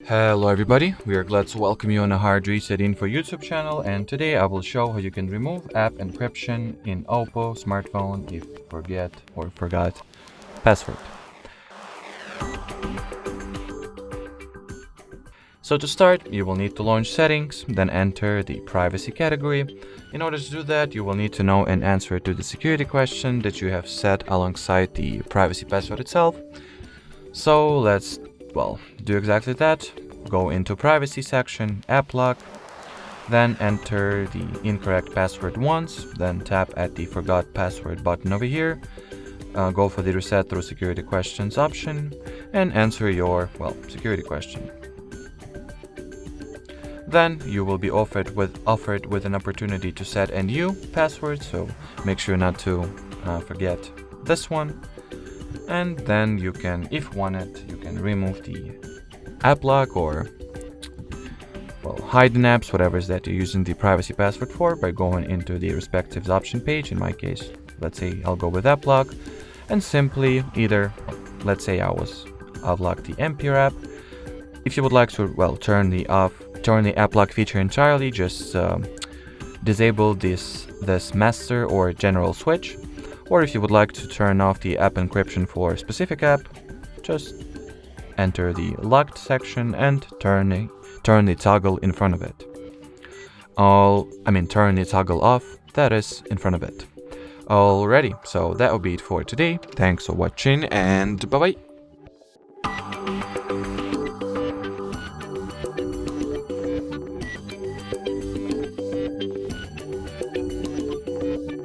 Hello everybody, we are glad to welcome you on the HardReset.Info YouTube channel, and today I will show how you can remove app encryption in Oppo smartphone if you forget or forgot password. So to start, you will need to launch settings, then enter the privacy category. In order to do that, you will need to know an answer to the security question that you have set alongside the privacy password itself. So let's do exactly that. Go into privacy section, app lock, then enter the incorrect password once, then tap at the forgot password button over here, go for the reset through security questions option, and answer your, security question. Then you will be offered with an opportunity to set a new password, so make sure not to forget this one. And then you can, if wanted, you can remove the app lock or hide the apps, whatever is that you're using the privacy password for, by going into the respective option page. In my case, let's say I'll go with app lock, and simply either, let's say I've locked the MP app. If you would like to turn the app lock feature entirely, just disable this master or general switch. Or if you would like to turn off the app encryption for a specific app, just enter the locked section and turn the toggle in front of it. Turn the toggle off, that is, in front of it. Alrighty, so that will be it for today. Thanks for watching and bye bye.